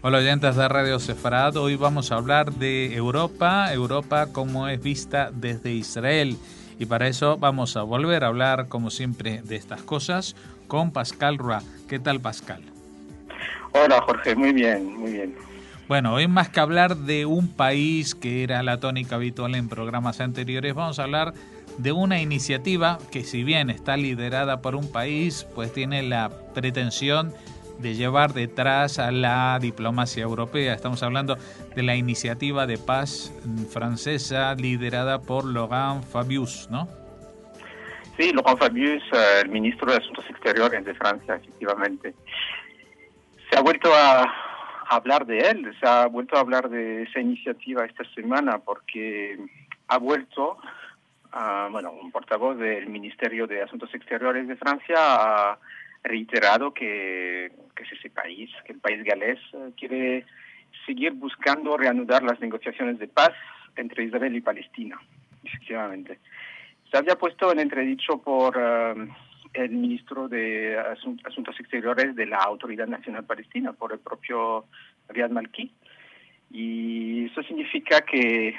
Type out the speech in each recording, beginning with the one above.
Hola oyentes de Radio Sefarad, hoy vamos a hablar de Europa, Europa como es vista desde Israel. Y para eso vamos a volver a hablar, como siempre, de estas cosas con Pascal Roy. ¿Qué tal, Pascal? Hola, Jorge, muy bien, muy bien. Bueno, hoy más que hablar de un país, que era la tónica habitual en programas anteriores, vamos a hablar de una iniciativa que, si bien está liderada por un país, pues tiene la pretensión de llevar detrás a la diplomacia europea. Estamos hablando de la iniciativa de paz francesa liderada por Laurent Fabius, ¿no? Sí, Laurent Fabius, el ministro de Asuntos Exteriores de Francia, efectivamente. Se ha vuelto a hablar de él, se ha vuelto a hablar de esa iniciativa esta semana porque ha vuelto, un portavoz del Ministerio de Asuntos Exteriores de Francia ha reiterado que es ese país, que el país galés quiere seguir buscando reanudar las negociaciones de paz entre Israel y Palestina, efectivamente. Se había puesto en entredicho por el ministro de Asuntos Exteriores de la Autoridad Nacional Palestina, por el propio Riyad Malki. Y eso significa que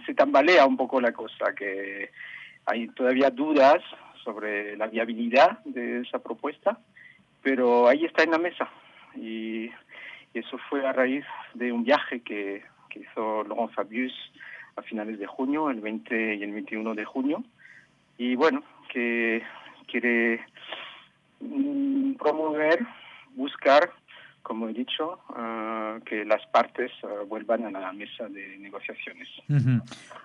se tambalea un poco la cosa, que hay todavía dudas sobre la viabilidad de esa propuesta, pero ahí está en la mesa. Y eso fue a raíz de un viaje que hizo Laurent Fabius a finales de junio, el 20 y el 21 de junio, y bueno, que quiere promover, buscar, como he dicho, que las partes vuelvan a la mesa de negociaciones.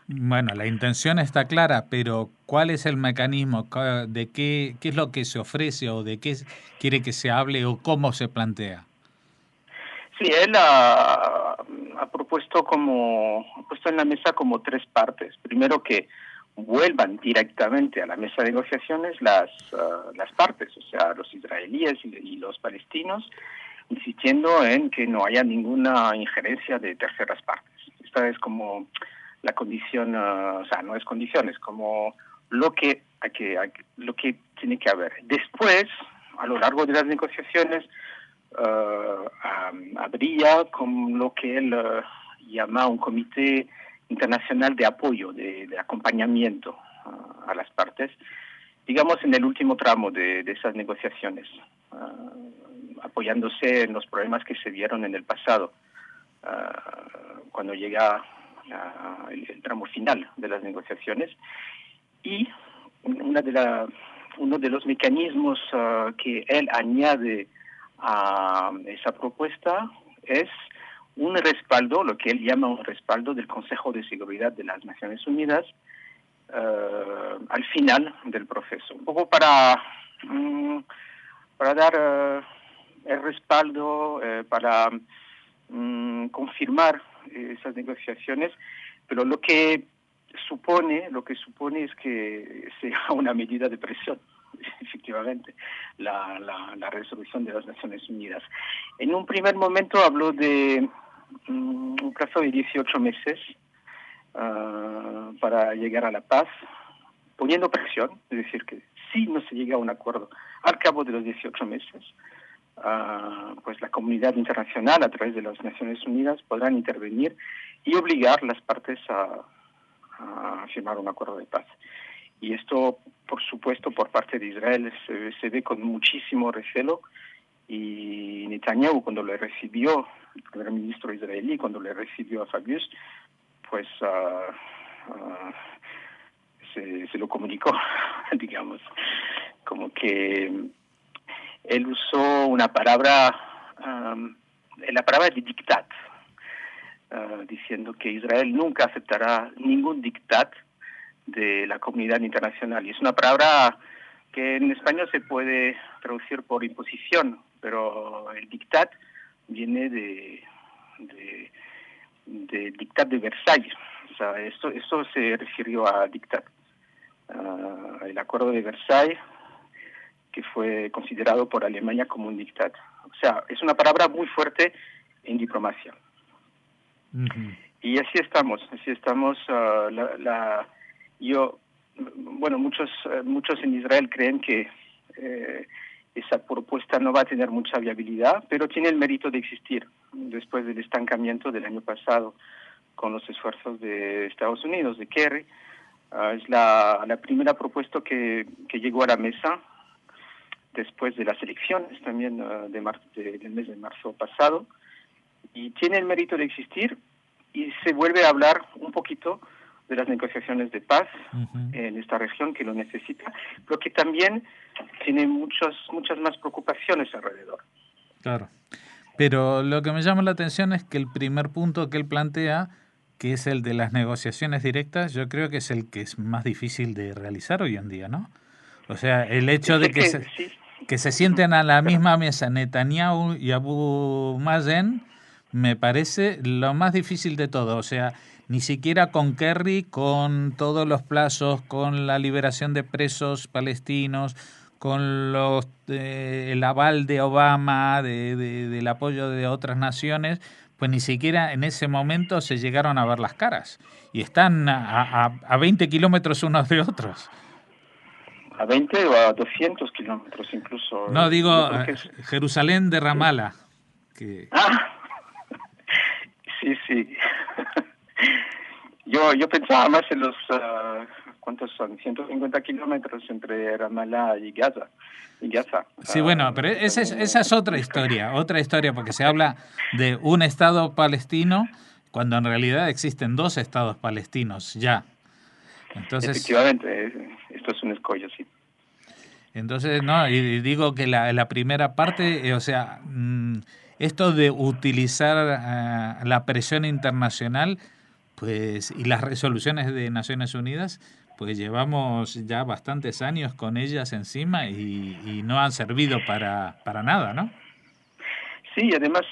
Bueno, la intención está clara, pero ¿cuál es el mecanismo? ¿De qué es lo que se ofrece o de qué quiere que se hable o cómo se plantea? Sí, él ha puesto en la mesa como tres partes. Primero, que vuelvan directamente a la mesa de negociaciones las partes, o sea, los israelíes y los palestinos, insistiendo en que no haya ninguna injerencia de terceras partes. Esta es como la condición, o sea, no es condición, es como lo que tiene que haber. Después, a lo largo de las negociaciones, habría con lo que él llama un comité internacional de apoyo, de acompañamiento a las partes, digamos en el último tramo de esas negociaciones, apoyándose en los problemas que se dieron en el pasado, cuando llega el tramo final de las negociaciones. Y uno de los mecanismos que él añade a esa propuesta es un respaldo, lo que él llama un respaldo del Consejo de Seguridad de las Naciones Unidas al final del proceso. Un poco para dar el respaldo, para confirmar esas negociaciones, pero lo que supone es que sea una medida de presión, efectivamente, la resolución de las Naciones Unidas. En un primer momento habló de un plazo de 18 meses para llegar a la paz, poniendo presión, es decir, que si no se llega a un acuerdo al cabo de los 18 meses, pues la comunidad internacional, a través de las Naciones Unidas, podrán intervenir y obligar las partes a firmar un acuerdo de paz. Y esto, por supuesto, por parte de Israel se ve con muchísimo recelo, y Netanyahu, cuando le recibió, el primer ministro israelí, cuando le recibió a Fabius, pues se lo comunicó, digamos, como que él usó una palabra, la palabra de dictat, diciendo que Israel nunca aceptará ningún dictat de la comunidad internacional. Y es una palabra que en español se puede traducir por imposición, pero el dictat viene de dictat de Versalles. O sea, esto se refirió a dictat. El acuerdo de Versalles, que fue considerado por Alemania como un dictat. O sea, es una palabra muy fuerte en diplomacia. Uh-huh. Y así estamos. Muchos en Israel creen que esa propuesta no va a tener mucha viabilidad, pero tiene el mérito de existir después del estancamiento del año pasado con los esfuerzos de Estados Unidos, de Kerry. Es la primera propuesta que llegó a la mesa después de las elecciones también del mes de marzo pasado, y tiene el mérito de existir, y se vuelve a hablar un poquito de las negociaciones de paz en esta región que lo necesita, pero que también tiene muchas más preocupaciones alrededor. Claro. Pero lo que me llama la atención es que el primer punto que él plantea, que es el de las negociaciones directas, yo creo que es el que es más difícil de realizar hoy en día, ¿no? O sea, el hecho de que se sienten a la misma mesa Netanyahu y Abu Mazen me parece lo más difícil de todo. O sea, ni siquiera con Kerry, con todos los plazos, con la liberación de presos palestinos, con el aval de Obama, del apoyo de otras naciones, pues ni siquiera en ese momento se llegaron a ver las caras. Y están a 20 kilómetros unos de otros. A 20 o a 200 kilómetros incluso. No, digo Jerusalén de Ramallah. Sí. Yo pensaba más en los, ¿cuántos son? 150 kilómetros entre Ramallah y Gaza. Sí, bueno, pero esa es otra historia, porque se habla de un Estado palestino cuando en realidad existen dos Estados palestinos ya. Entonces, efectivamente, esto es un escollo, sí. Entonces, no, y digo que la primera parte, o sea, esto de utilizar la presión internacional, pues, y las resoluciones de Naciones Unidas, pues llevamos ya bastantes años con ellas encima y no han servido para nada, ¿no? Sí, además,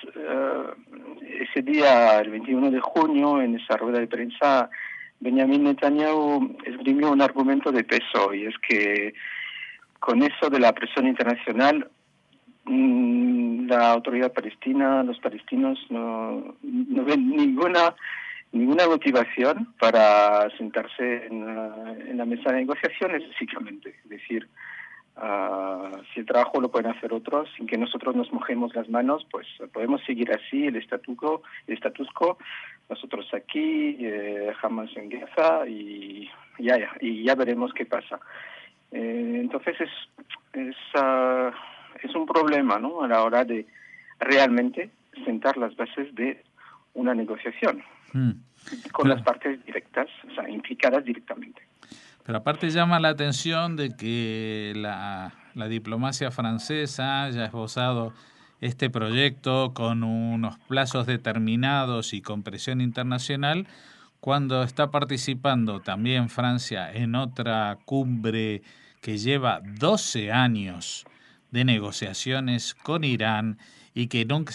ese día, el 21 de junio, en esa rueda de prensa, Benjamin Netanyahu esgrimió un argumento de peso, y es que con eso de la presión internacional, la autoridad palestina, los palestinos no ven ninguna motivación para sentarse en la mesa de negociaciones, básicamente. Es decir, si el trabajo lo pueden hacer otros, sin que nosotros nos mojemos las manos, pues podemos seguir así el status quo, nosotros aquí, Hamas en Gaza, y ya veremos qué pasa. Entonces es un problema, ¿no?, a la hora de realmente sentar las bases de una negociación con las partes directas, o sea, implicadas directamente. Pero aparte llama la atención de que la diplomacia francesa haya esbozado este proyecto con unos plazos determinados y con presión internacional, cuando está participando también Francia en otra cumbre que lleva 12 años de negociaciones con Irán y que nunca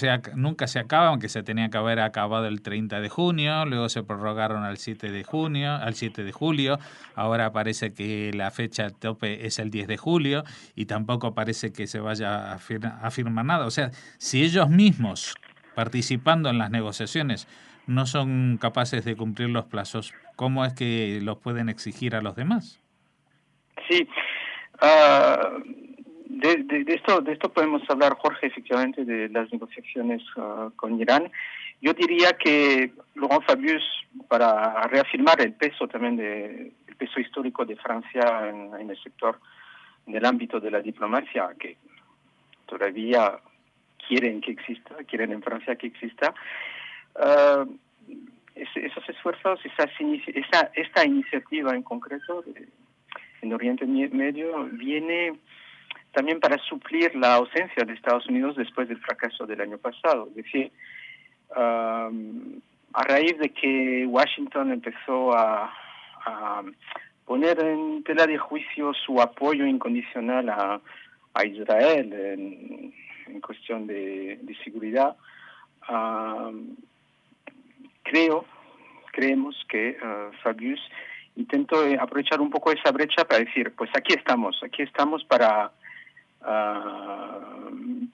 se acaban, que se tenía que haber acabado el 30 de junio, luego se prorrogaron al 7 de julio, ahora parece que la fecha tope es el 10 de julio y tampoco parece que se vaya a firmar nada. O sea, si ellos mismos, participando en las negociaciones, no son capaces de cumplir los plazos, ¿cómo es que los pueden exigir a los demás? Sí, de esto podemos hablar, Jorge, efectivamente, de las negociaciones con Irán. Yo diría que Laurent Fabius, para reafirmar el peso también el peso histórico de Francia en el sector, en el ámbito de la diplomacia, que todavía quieren en Francia que exista, esos esfuerzos, esta iniciativa en concreto en Oriente Medio viene también para suplir la ausencia de Estados Unidos después del fracaso del año pasado. Es decir, a raíz de que Washington empezó a poner en tela de juicio su apoyo incondicional a Israel en cuestión de seguridad, creemos que Fabius intentó aprovechar un poco esa brecha para decir, pues aquí estamos para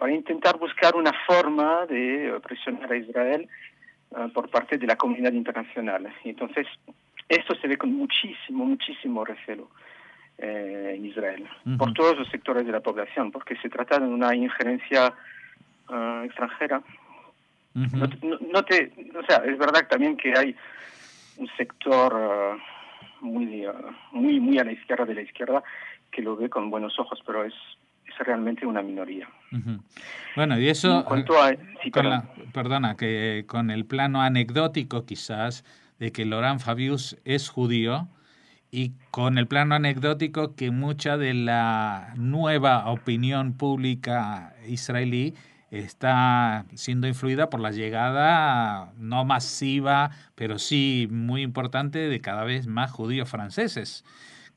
intentar buscar una forma de presionar a Israel por parte de la comunidad internacional. Y entonces, esto se ve con muchísimo recelo en Israel, Uh-huh. por todos los sectores de la población, porque se trata de una injerencia extranjera. Uh-huh. O sea, es verdad también que hay un sector muy a la izquierda de la izquierda que lo ve con buenos ojos, pero es realmente una minoría. Uh-huh. Bueno, y eso, en cuanto a, sí, perdona, que con el plano anecdótico quizás de que Laurent Fabius es judío, y con el plano anecdótico que mucha de la nueva opinión pública israelí está siendo influida por la llegada no masiva, pero sí muy importante de cada vez más judíos franceses,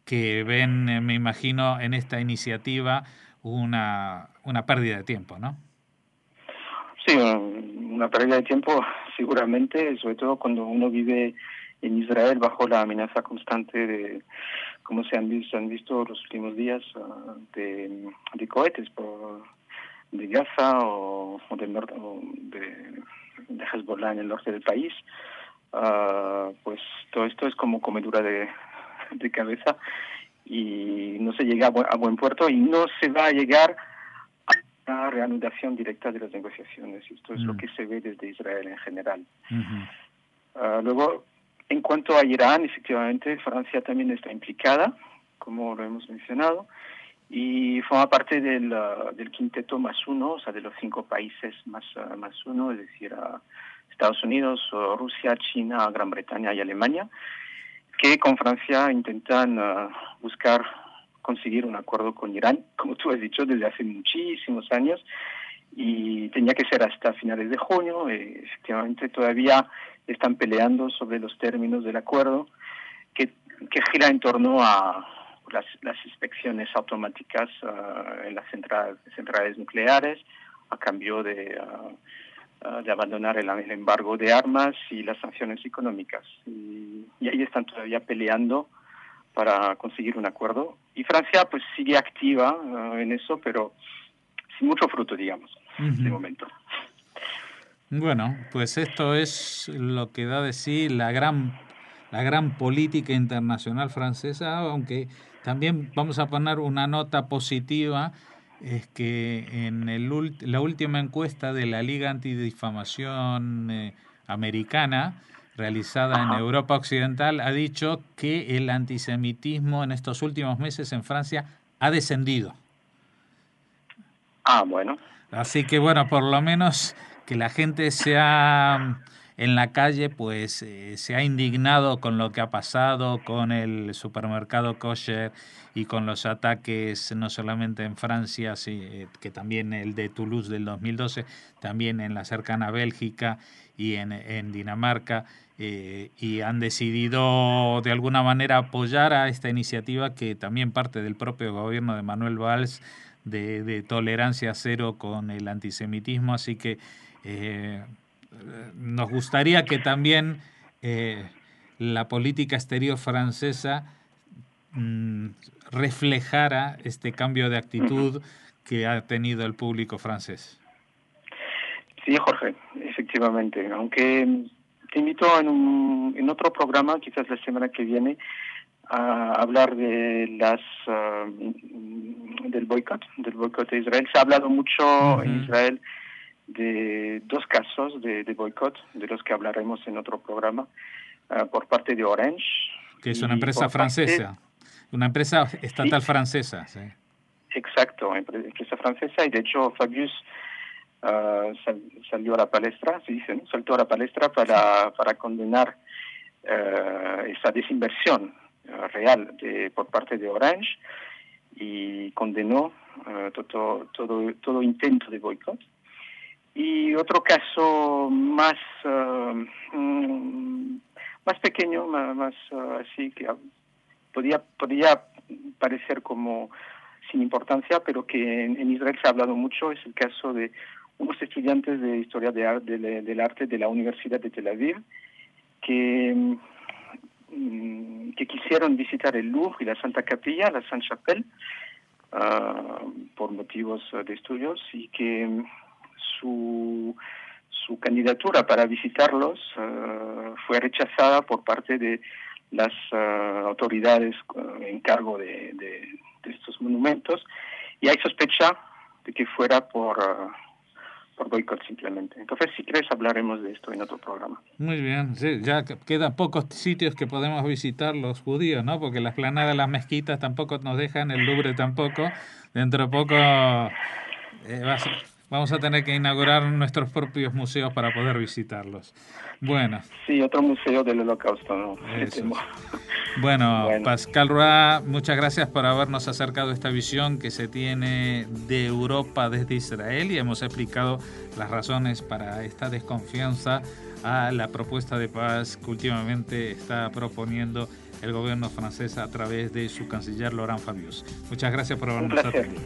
que ven, me imagino, en esta iniciativa una pérdida de tiempo, ¿no? Sí, una pérdida de tiempo seguramente, sobre todo cuando uno vive en Israel bajo la amenaza constante de, como se han visto los últimos días, de cohetes de Gaza o del norte, de Hezbollah en el norte del país. Pues todo esto es como comedura de cabeza y no se llega a buen puerto y no se va a llegar a una reanudación directa de las negociaciones. Esto es lo que se ve desde Israel en general. Uh-huh. Luego, en cuanto a Irán, efectivamente, Francia también está implicada, como lo hemos mencionado, y forma parte del quinteto más uno, o sea, de los 5 países más uno, es decir, Estados Unidos, Rusia, China, Gran Bretaña y Alemania, que con Francia intentan conseguir un acuerdo con Irán, como tú has dicho, desde hace muchísimos años, y tenía que ser hasta finales de junio. Efectivamente, todavía están peleando sobre los términos del acuerdo, que gira en torno a las inspecciones automáticas en las centrales nucleares, a cambio de abandonar el embargo de armas y las sanciones económicas. Y ahí están todavía peleando para conseguir un acuerdo. Y Francia pues sigue activa en eso, pero sin mucho fruto, digamos, de momento. Bueno, pues esto es lo que da de sí la gran política internacional francesa, aunque también vamos a poner una nota positiva, es que en la última encuesta de la Liga Antidifamación americana, realizada en Europa Occidental, ha dicho que el antisemitismo en estos últimos meses en Francia ha descendido. Bueno. Así que bueno, por lo menos que la gente sea en la calle, pues se ha indignado con lo que ha pasado con el supermercado kosher y con los ataques no solamente en Francia, que también el de Toulouse del 2012, también en la cercana Bélgica y en Dinamarca, y han decidido de alguna manera apoyar a esta iniciativa que también parte del propio gobierno de Manuel Valls, de tolerancia cero con el antisemitismo, así que nos gustaría que también la política exterior francesa reflejara este cambio de actitud que ha tenido el público francés. Sí, Jorge, efectivamente, aunque te invito en otro programa, quizás la semana que viene, a hablar de del boicot de Israel. Se ha hablado mucho en Israel de 2 casos de boicot, de los que hablaremos en otro programa, por parte de Orange. Que es una empresa francesa, una empresa estatal francesa. Sí. Exacto, empresa francesa, y de hecho Fabius salió a la palestra, se dice, ¿no? Saltó a la palestra para condenar esa desinversión real por parte de Orange, y condenó todo intento de boicot. Y otro caso más pequeño, más así, que podría parecer como sin importancia, pero que en Israel se ha hablado mucho, es el caso de unos estudiantes de Historia del Arte de la Universidad de Tel Aviv, que quisieron visitar el Louvre y la Santa Capilla, la Sainte-Chapelle, por motivos de estudios, y que su candidatura para visitarlos fue rechazada por parte de las autoridades en cargo de estos monumentos, y hay sospecha de que fuera por boicot simplemente. Entonces, si quieres, hablaremos de esto en otro programa. Muy bien, sí, ya quedan pocos sitios que podemos visitar los judíos, ¿no? Porque la explanada de las mezquitas tampoco nos dejan, el Louvre tampoco. Dentro de poco vamos a tener que inaugurar nuestros propios museos para poder visitarlos. Bueno. Sí, otro museo del Holocausto, ¿no? Bueno, Pascal Roy, muchas gracias por habernos acercado esta visión que se tiene de Europa desde Israel, y hemos explicado las razones para esta desconfianza a la propuesta de paz que últimamente está proponiendo el gobierno francés a través de su canciller Laurent Fabius. Muchas gracias por habernos atendido.